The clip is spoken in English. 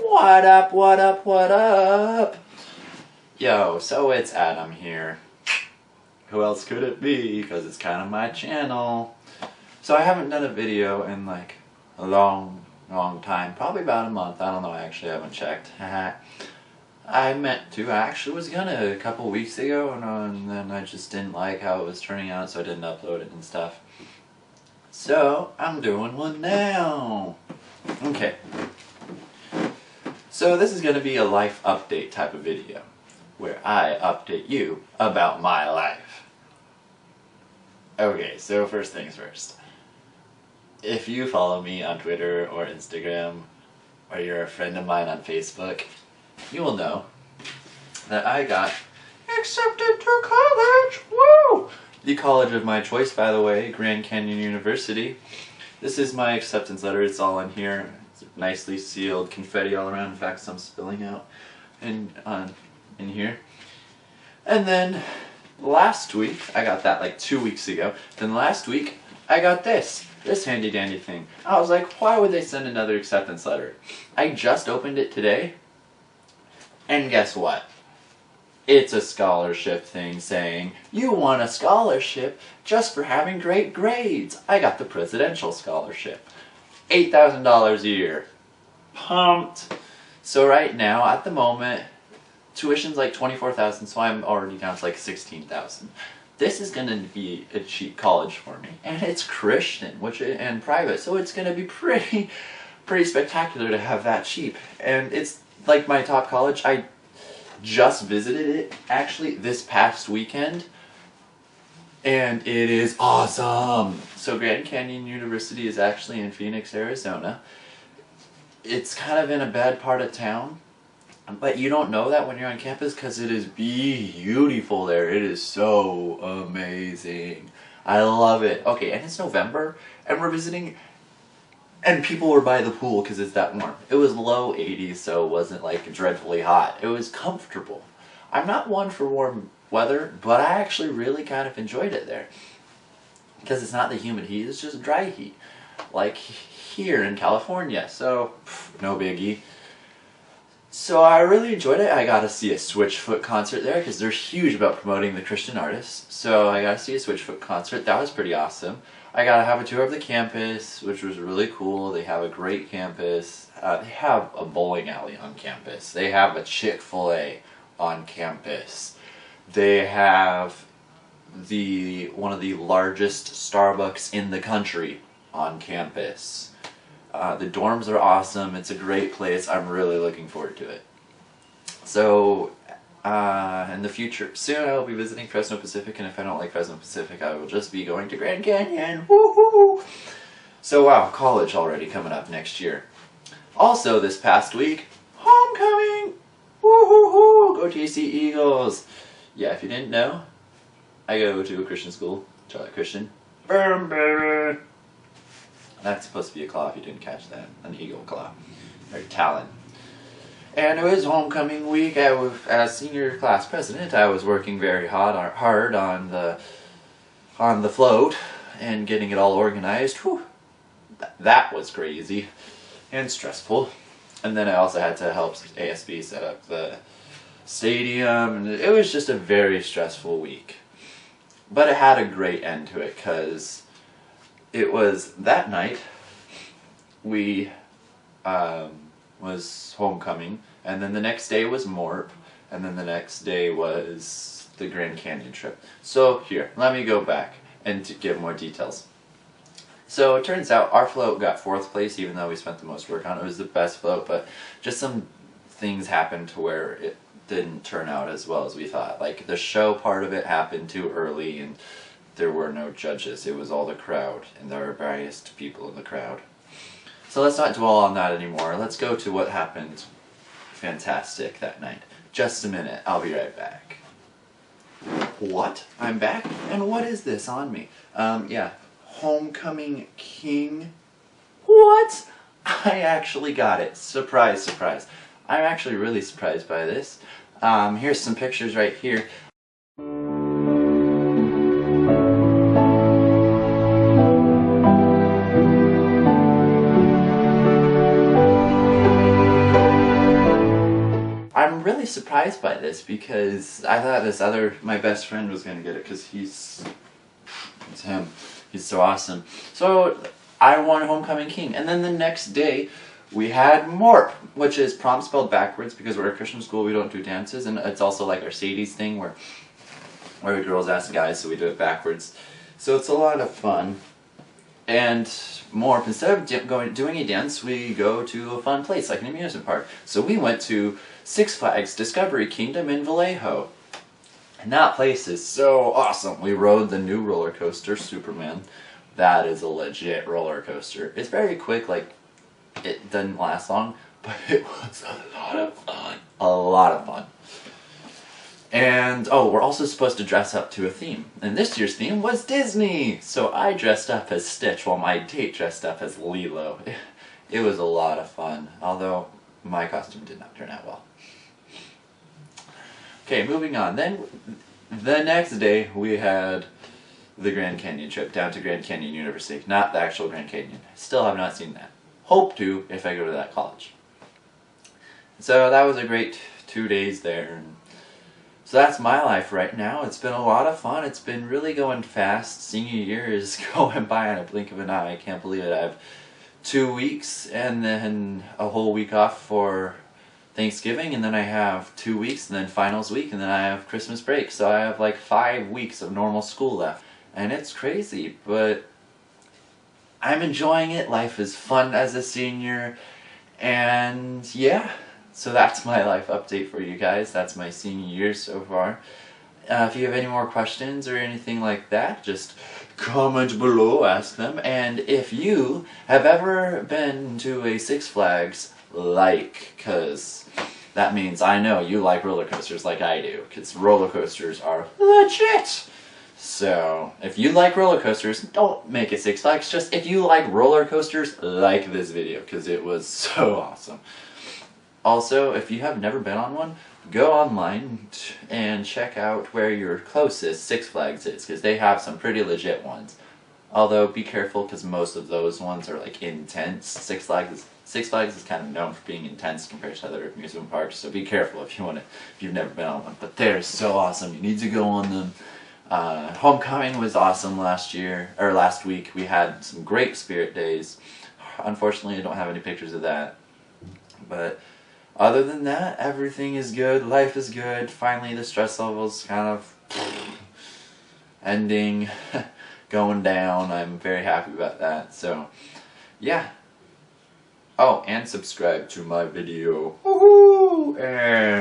What up, what up, what up? Yo, so it's Adam here. Who else could it be? Because it's kind of my channel. So I haven't done a video in like a long time. Probably about a month. I don't know, I actually haven't checked. I meant to. I actually was gonna a couple weeks ago, and then I just didn't like how it was turning out, so I didn't upload it and stuff. So, I'm doing one now. Okay. So this is going to be a life update type of video, where I update you about my life. Okay, so first things first. If you follow me on Twitter or Instagram, or you're a friend of mine on Facebook, you will know that I got accepted to college! Woo! The college of my choice, by the way, Grand Canyon University. This is my acceptance letter. It's all in here. It's nicely sealed, confetti all around. In fact, some spilling out in here. And then last week, I got that like 2 weeks ago. Then last week, I got this handy dandy thing. I was like, why would they send another acceptance letter? I just opened it today, and guess what? It's a scholarship thing saying, you won a scholarship just for having great grades. I got the presidential scholarship. $8,000 a year. Pumped. So right now, at the moment, tuition's like $24,000, so I'm already down to like $16,000. This is going to be a cheap college for me. And it's Christian, and private, so it's going to be pretty spectacular to have that cheap. And it's like my top college. I just visited it actually this past weekend, and it is awesome. So Grand Canyon University is actually in Phoenix, Arizona. It's kind of in a bad part of town, but you don't know that when you're on campus because it is beautiful there. It is so amazing. I love it. Okay, and it's November, and we're visiting, and people were by the pool because it's that warm. It was low 80s, so it wasn't like dreadfully hot. It was comfortable. I'm not one for warm weather, but I actually really kind of enjoyed it there. Because it's not the humid heat, it's just dry heat. Like here in California, so no biggie. So I really enjoyed it. I got to see a Switchfoot concert there because they're huge about promoting the Christian artists. So I got to see a Switchfoot concert. That was pretty awesome. I got to have a tour of the campus, which was really cool. They have a great campus. They have a bowling alley on campus. They have a Chick-fil-A on campus. They have one of the largest Starbucks in the country on campus. The dorms are awesome. It's a great place. I'm really looking forward to it. So, in the future, soon I will be visiting Fresno Pacific, and if I don't like Fresno Pacific, I will just be going to Grand Canyon. Woohoo! So wow, college already coming up next year. Also, this past week, homecoming! Woohoo! Go TC Eagles! Yeah, if you didn't know, I go to a Christian school, Charlotte Christian. That's supposed to be a claw if you didn't catch that. An eagle claw. Or talon. And it was homecoming week. As senior class president, I was working very hard on the float and getting it all organized. Whew. That was crazy and stressful. And then I also had to help ASB set up the stadium, and it was just a very stressful week. But it had a great end to it because it was that night was homecoming, and then the next day was MORP, and then the next day was the Grand Canyon trip. So here, let me go back and to give more details. So it turns out our float got 4th place, even though we spent the most work on it. It was the best float, but just some things happened to where it didn't turn out as well as we thought. Like the show part of it happened too early, and there were no judges. It was all the crowd, and there were biased people in the crowd. So let's not dwell on that anymore. Let's go to what happened fantastic that night. Just a minute, I'll be right back. What? I'm back? And what is this on me? Yeah, Homecoming King. What? I actually got it. Surprise, surprise. I'm actually really surprised by this. Here's some pictures right here. really surprised by this because I thought my best friend was going to get it because it's him. He's so awesome. So I won Homecoming King. And then the next day, we had MORP, which is prom spelled backwards because we're a Christian school, we don't do dances. And it's also like our Sadie's thing where girls ask guys, so we do it backwards. So it's a lot of fun. And MORP, instead of doing a dance, we go to a fun place, like an amusement park. So we went to Six Flags Discovery Kingdom in Vallejo. And that place is so awesome. We rode the new roller coaster, Superman. That is a legit roller coaster. It's very quick, like, it doesn't last long, but it was a lot of fun. A lot of fun. And, oh, we're also supposed to dress up to a theme. And this year's theme was Disney! So I dressed up as Stitch while my date dressed up as Lilo. It was a lot of fun, although my costume did not turn out well. Okay, moving on. Then, the next day, we had the Grand Canyon trip down to Grand Canyon University. Not the actual Grand Canyon. Still have not seen that. Hope to if I go to that college. So that was a great 2 days there. So that's my life right now. It's been a lot of fun. It's been really going fast. Senior year is going by in a blink of an eye. I can't believe it. I have 2 weeks and then a whole week off for Thanksgiving, and then I have 2 weeks and then finals week, and then I have Christmas break. So I have like 5 weeks of normal school left. And it's crazy, but I'm enjoying it. Life is fun as a senior. And yeah. So that's my life update for you guys. That's my senior year so far. If you have any more questions or anything like that, just comment below, ask them. And if you have ever been to a Six Flags, because that means I know you like roller coasters like I do, because roller coasters are legit. So, if you like roller coasters, don't make it Six Flags. Just if you like roller coasters, like this video, because it was so awesome. Also, if you have never been on one, go online and check out where your closest Six Flags is, because they have some pretty legit ones. Although, be careful, because most of those ones are like intense. Six Flags is kind of known for being intense compared to other amusement parks, so be careful if you've never been on one. But they're so awesome. You need to go on them. Homecoming was awesome last week. We had some great Spirit Days. Unfortunately, I don't have any pictures of that. But other than that, everything is good. Life is good. Finally, the stress level's kind of ending, going down. I'm very happy about that. So, yeah. Oh, and subscribe to my video. Woohoo! And